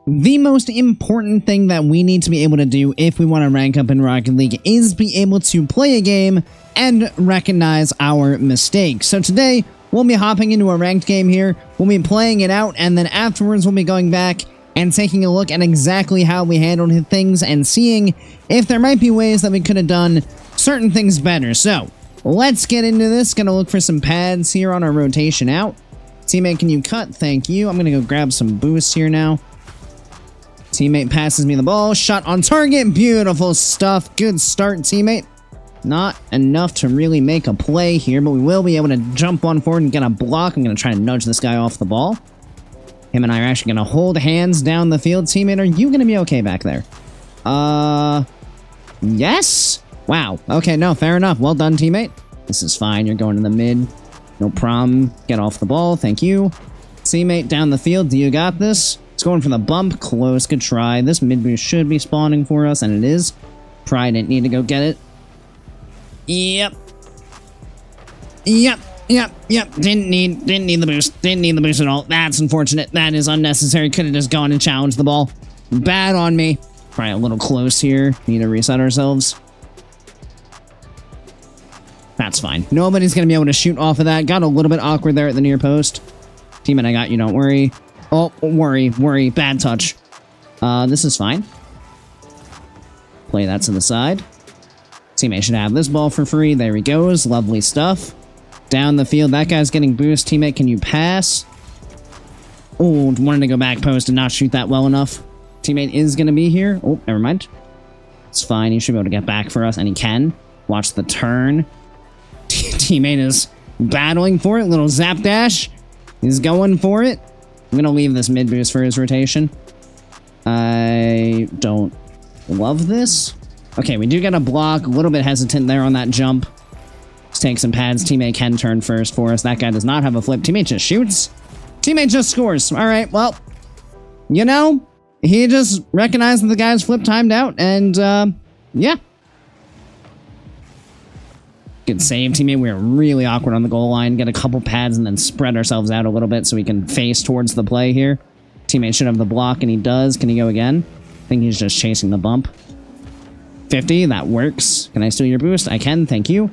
The most important thing that we need to be able to do if we want to rank up in Rocket League is be able to play a game and recognize our mistakes. So today, we'll be hopping into a ranked game here, we'll be playing it out, and then afterwards we'll be going back and taking a look at exactly how we handled things and seeing if there might be ways that we could have done certain things better. So, let's get into this. Gonna look for some pads here on our rotation out. Teammate, can you cut? Thank you. I'm gonna go grab some boosts here now. Teammate passes me the ball. Shot on target. Beautiful stuff. Good start, teammate. Not enough to really make a play here, but we will be able to jump on forward and get a block. I'm going to try to nudge this guy off the ball. Him and I are actually going to hold hands down the field. Teammate, are you going to be okay back there? Yes? Wow. Okay, no, fair enough. Well done, teammate. This is fine. You're going to the mid. No problem. Get off the ball. Thank you. Teammate down the field. Do you got this? It's going for the bump. Close. Good try. This mid boost should be spawning for us, and it is. Probably didn't need to go get it. Yep. Didn't need the boost. Didn't need the boost at all. That's unfortunate. That is unnecessary. Could have just gone and challenged the ball. Bad on me. Probably a little close here. Need to reset ourselves. That's fine. Nobody's going to be able to shoot off of that. Got a little bit awkward there at the near post. Teammate, I got you. Don't worry. Oh, worry. Bad touch. This is fine. Play that to the side. Teammate should have this ball for free. There he goes. Lovely stuff. Down the field. That guy's getting boost. Teammate, can you pass? Oh, wanted to go back post and not shoot that well enough. Teammate is going to be here. Oh, never mind. It's fine. He should be able to get back for us, and he can. Watch the turn. Teammate is battling for it. Little zap dash. He's going for it. I'm going to leave this mid boost for his rotation. I don't love this. Okay, we do get a block. A little bit hesitant there on that jump. Let's take some pads. Teammate can turn first for us. That guy does not have a flip. Teammate just shoots. Teammate just scores. All right, well, you know, he just recognized that the guy's flip timed out, and, yeah. Good save, teammate. We were really awkward on the goal line. Get a couple pads and then spread ourselves out a little bit so we can face towards the play here. Teammate should have the block, and he does. Can he go again? I think he's just chasing the bump. 50, that works. Can I steal your boost? I can, thank you.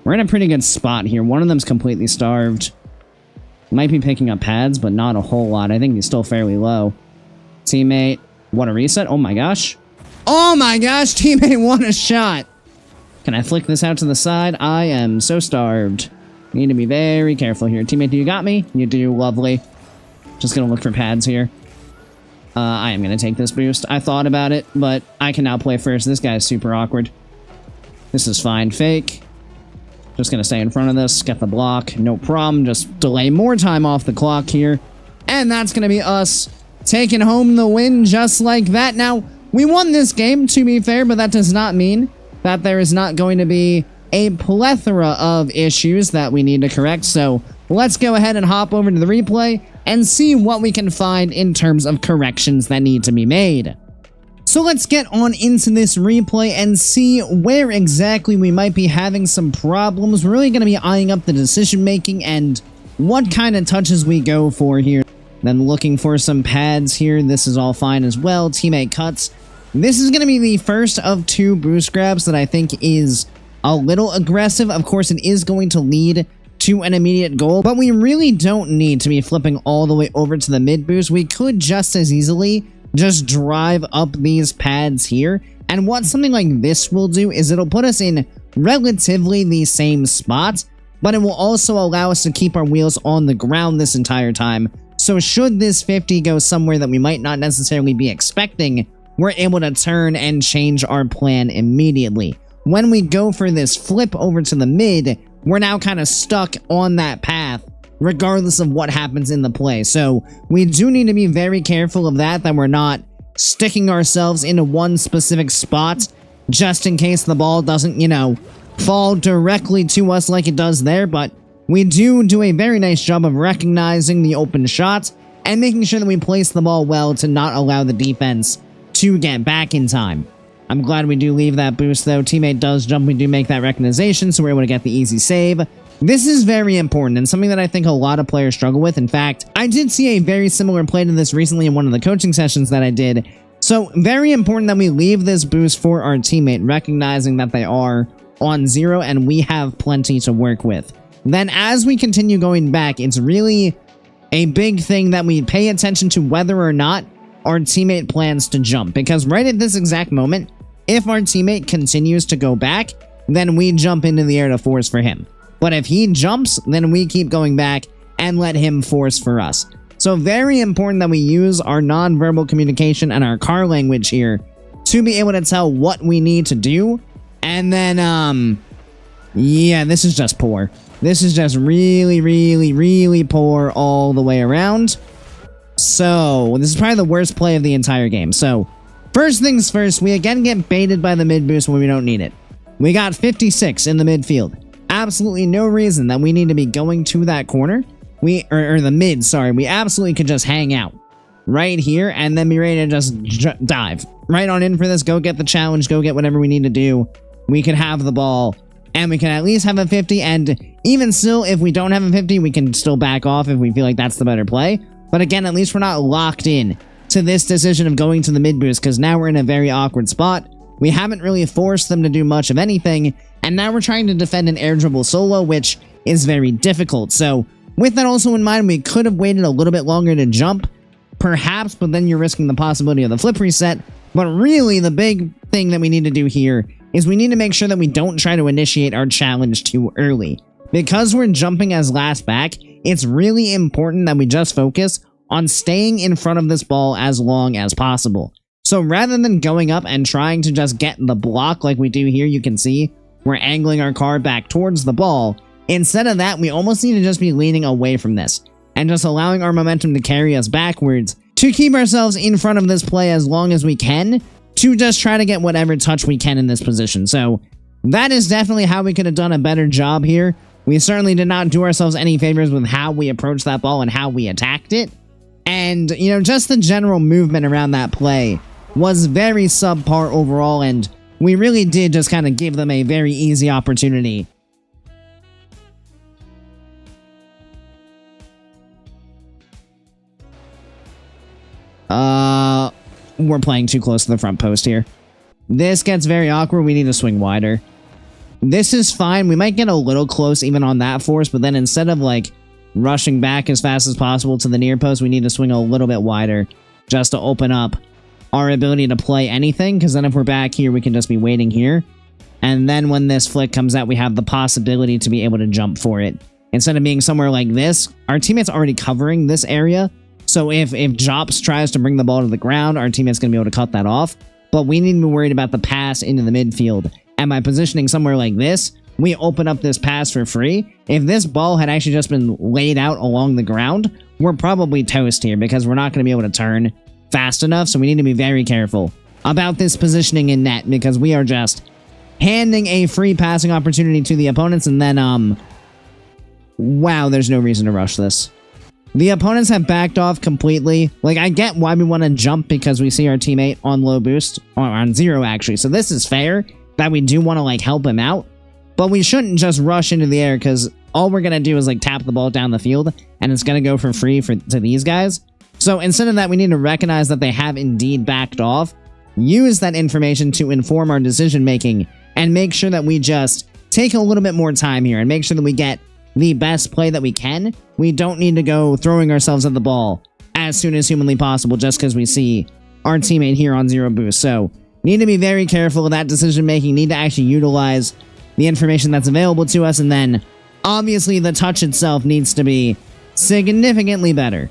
We're in a pretty good spot here. One of them's completely starved. Might be picking up pads, but not a whole lot. I think he's still fairly low. Teammate, what a reset. Oh my gosh. Oh my gosh, teammate won a shot. Can I flick this out to the side? I am so starved. Need to be very careful here. Teammate, do you got me? You do, lovely. Just gonna look for pads here. I am gonna take this boost. I thought about it, but I can now play first. This guy is super awkward. This is fine. Fake. Just gonna stay in front of this. Get the block. No problem. Just delay more time off the clock here. And that's gonna be us taking home the win just like that. Now, we won this game, to be fair, but that does not mean that there is not going to be a plethora of issues that we need to correct. So let's go ahead and hop over to the replay and see what we can find in terms of corrections that need to be made. So let's get on into this replay and see where exactly we might be having some problems. We're really going to be eyeing up the decision making and what kind of touches we go for here. Then looking for some pads here. This is all fine as well. Teammate cuts. This is going to be the first of two boost grabs that I think is a little aggressive. Of course, it is going to lead to an immediate goal, but we really don't need to be flipping all the way over to the mid boost. We could just as easily just drive up these pads here. And what something like this will do is it'll put us in relatively the same spot, but it will also allow us to keep our wheels on the ground this entire time. So should this 50 go somewhere that we might not necessarily be expecting, we're able to turn and change our plan immediately. When we go for this flip over to the mid, we're now kind of stuck on that path, regardless of what happens in the play. So we do need to be very careful of that we're not sticking ourselves into one specific spot, just in case the ball doesn't, you know, fall directly to us like it does there. But we do a very nice job of recognizing the open shot and making sure that we place the ball well to not allow the defense to get back in time. I'm glad we do leave that boost though. Teammate does jump. We do make that recognition, so we're able to get the easy save. This is very important and something that I think a lot of players struggle with. In fact, I did see a very similar play to this recently in one of the coaching sessions that I did. So very important that we leave this boost for our teammate, recognizing that they are on 0 and we have plenty to work with. Then as we continue going back, it's really a big thing that we pay attention to whether or not our teammate plans to jump. Because right at this exact moment, if our teammate continues to go back, then we jump into the air to force for him. But if he jumps, then we keep going back and let him force for us. So very important that we use our nonverbal communication and our car language here to be able to tell what we need to do. And then, yeah, this is just poor. This is just really, really, really poor all the way around. So this is probably the worst play of the entire game. So first things first, we again get baited by the mid boost when we don't need it. We got 56 in the midfield. Absolutely no reason that we need to be going to that corner. Or the mid, sorry. We absolutely could just hang out right here and then be ready to just dive right on in for this. Go get the challenge. Go get whatever we need to do. We could have the ball and we can at least have a 50. And even still, if we don't have a 50, we can still back off if we feel like that's the better play. But again, at least we're not locked in to this decision of going to the mid boost because now we're in a very awkward spot. We haven't really forced them to do much of anything. And now we're trying to defend an air dribble solo, which is very difficult. So with that also in mind, we could have waited a little bit longer to jump, perhaps, but then you're risking the possibility of the flip reset. But really, the big thing that we need to do here is we need to make sure that we don't try to initiate our challenge too early. Because we're jumping as last back, it's really important that we just focus on staying in front of this ball as long as possible. So rather than going up and trying to just get the block like we do here, you can see we're angling our car back towards the ball. Instead of that, we almost need to just be leaning away from this and just allowing our momentum to carry us backwards to keep ourselves in front of this play as long as we can to just try to get whatever touch we can in this position. So that is definitely how we could have done a better job here. We certainly did not do ourselves any favors with how we approached that ball and how we attacked it. And, you know, just the general movement around that play was very subpar overall, and we really did just kind of give them a very easy opportunity. We're playing too close to the front post here. This gets very awkward. We need to swing wider. This is fine. We might get a little close even on that force, but then instead of like rushing back as fast as possible to the near post, we need to swing a little bit wider just to open up our ability to play anything, because then if we're back here, we can just be waiting here. And then when this flick comes out, we have the possibility to be able to jump for it. Instead of being somewhere like this, our teammate's already covering this area. So if Jops tries to bring the ball to the ground, our teammate's going to be able to cut that off. But we need to be worried about the pass into the midfield. And by positioning somewhere like this, we open up this pass for free. If this ball had actually just been laid out along the ground, we're probably toast here because we're not going to be able to turn fast enough. So we need to be very careful about this positioning in net because we are just handing a free passing opportunity to the opponents. And then, wow, there's no reason to rush this. The opponents have backed off completely. Like, I get why we want to jump because we see our teammate on low boost, or on 0 actually. So this is fair that we do want to like help him out, but we shouldn't just rush into the air because all we're going to do is like tap the ball down the field and it's going to go for free to these guys. So instead of that, we need to recognize that they have indeed backed off, use that information to inform our decision making, and make sure that we just take a little bit more time here and make sure that we get the best play that we can. We don't need to go throwing ourselves at the ball as soon as humanly possible just because we see our teammate here on 0 boost. So need to be very careful of that decision making, need to actually utilize the information that's available to us, and then obviously the touch itself needs to be significantly better.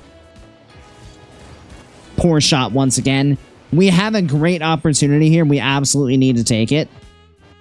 Poor shot once again. We have a great opportunity here. We absolutely need to take it.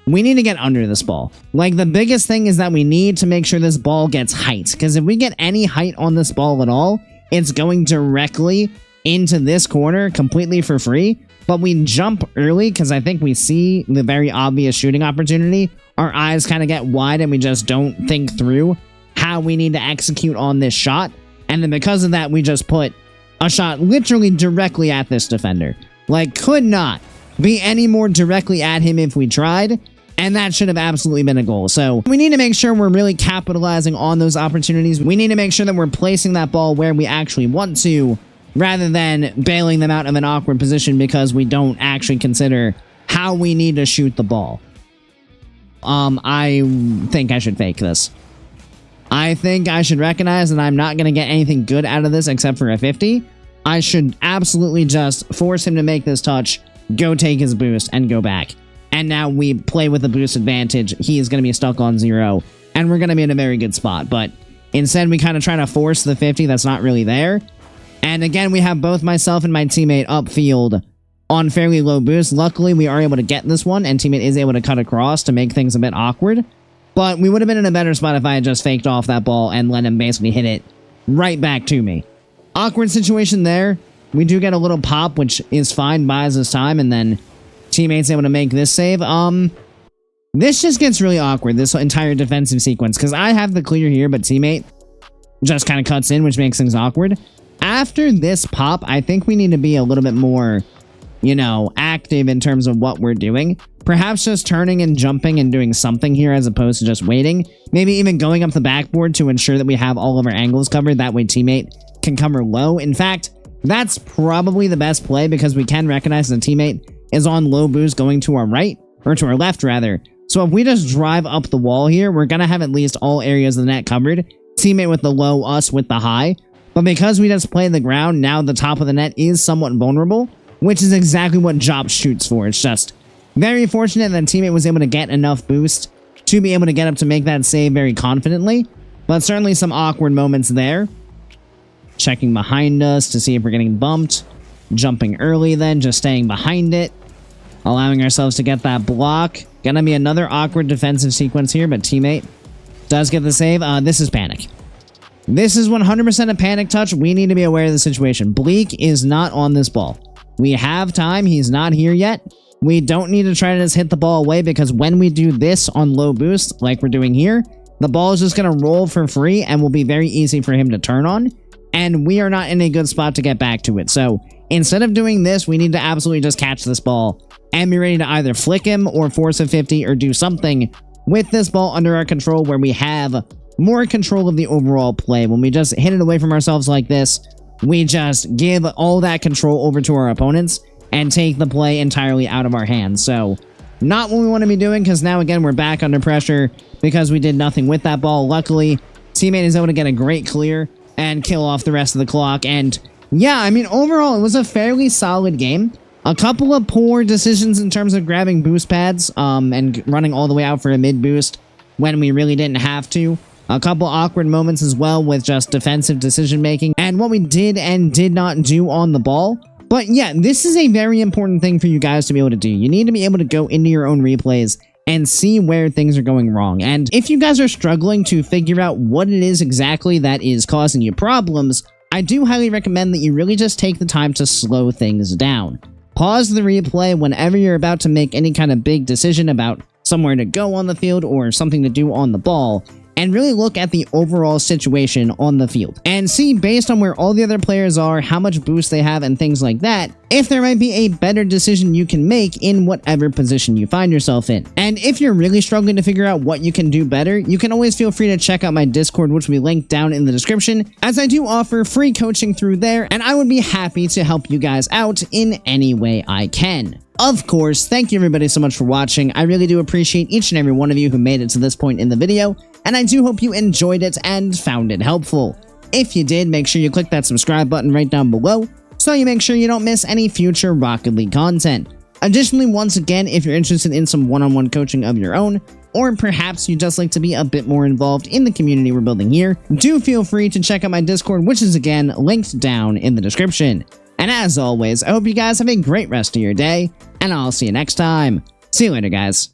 We need to get under this ball. Like, the biggest thing is that we need to make sure this ball gets height, because if we get any height on this ball at all, it's going directly into this corner completely for free. But we jump early because I think we see the very obvious shooting opportunity. Our eyes kind of get wide and we just don't think through how we need to execute on this shot. And then because of that, we just put a shot literally directly at this defender. Like, could not be any more directly at him if we tried. And that should have absolutely been a goal. So we need to make sure we're really capitalizing on those opportunities. We need to make sure that we're placing that ball where we actually want to, rather than bailing them out of an awkward position because we don't actually consider how we need to shoot the ball. I think I should fake this. I think I should recognize that I'm not going to get anything good out of this except for a 50. I should absolutely just force him to make this touch, go take his boost, and go back. And now we play with the boost advantage. He is going to be stuck on 0, and we're going to be in a very good spot. But instead, we kind of try to force the 50 that's not really there. And again, we have both myself and my teammate upfield on fairly low boost. Luckily, we are able to get this one, and teammate is able to cut across to make things a bit awkward. But we would have been in a better spot if I had just faked off that ball and let him basically hit it right back to me. Awkward situation there. We do get a little pop, which is fine, buys us time, and then teammate's able to make this save. This just gets really awkward, this entire defensive sequence, because I have the clear here, but teammate just kind of cuts in, which makes things awkward. After this pop, I think we need to be a little bit more, you know, active in terms of what we're doing. Perhaps just turning and jumping and doing something here as opposed to just waiting. Maybe even going up the backboard to ensure that we have all of our angles covered. That way teammate can cover low. In fact, that's probably the best play because we can recognize the teammate is on low boost going to our right, or to our left rather. So if we just drive up the wall here, we're going to have at least all areas of the net covered. Teammate with the low, us with the high. But because we just play the ground, now the top of the net is somewhat vulnerable, which is exactly what Jop shoots for. It's just very fortunate that teammate was able to get enough boost to be able to get up to make that save very confidently. But certainly some awkward moments there. Checking behind us to see if we're getting bumped. Jumping early then, just staying behind it. Allowing ourselves to get that block. Gonna be another awkward defensive sequence here, but teammate does get the save. This is panic. This is 100% a panic touch. We need to be aware of the situation. Bleak is not on this ball. We have time. He's not here yet. We don't need to try to just hit the ball away because when we do this on low boost, like we're doing here, the ball is just going to roll for free and will be very easy for him to turn on. And we are not in a good spot to get back to it. So instead of doing this, we need to absolutely just catch this ball and be ready to either flick him or force a 50 or do something with this ball under our control where we have more control of the overall play. When we just hit it away from ourselves like this, we just give all that control over to our opponents and take the play entirely out of our hands. So not what we want to be doing because now again we're back under pressure because we did nothing with that ball. Luckily, teammate is able to get a great clear and kill off the rest of the clock. And yeah, I mean, overall, it was a fairly solid game. A couple of poor decisions in terms of grabbing boost pads and running all the way out for a mid boost when we really didn't have to. A couple awkward moments as well with just defensive decision making and what we did and did not do on the ball. But yeah, this is a very important thing for you guys to be able to do. You need to be able to go into your own replays and see where things are going wrong. And if you guys are struggling to figure out what it is exactly that is causing you problems, I do highly recommend that you really just take the time to slow things down. Pause the replay whenever you're about to make any kind of big decision about somewhere to go on the field or something to do on the ball, and really look at the overall situation on the field and see, based on where all the other players are, how much boost they have and things like that, if there might be a better decision you can make in whatever position you find yourself in. And if you're really struggling to figure out what you can do better, you can always feel free to check out my Discord, which will be linked down in the description, as I do offer free coaching through there, and I would be happy to help you guys out in any way I can. Of course, thank you everybody so much for watching. I really do appreciate each and every one of you who made it to this point in the video, and I do hope you enjoyed it and found it helpful. If you did, make sure you click that subscribe button right down below, so you make sure you don't miss any future Rocket League content. Additionally, once again, if you're interested in some one-on-one coaching of your own, or perhaps you just like to be a bit more involved in the community we're building here, do feel free to check out my Discord, which is again linked down in the description. And as always, I hope you guys have a great rest of your day, and I'll see you next time. See you later, guys.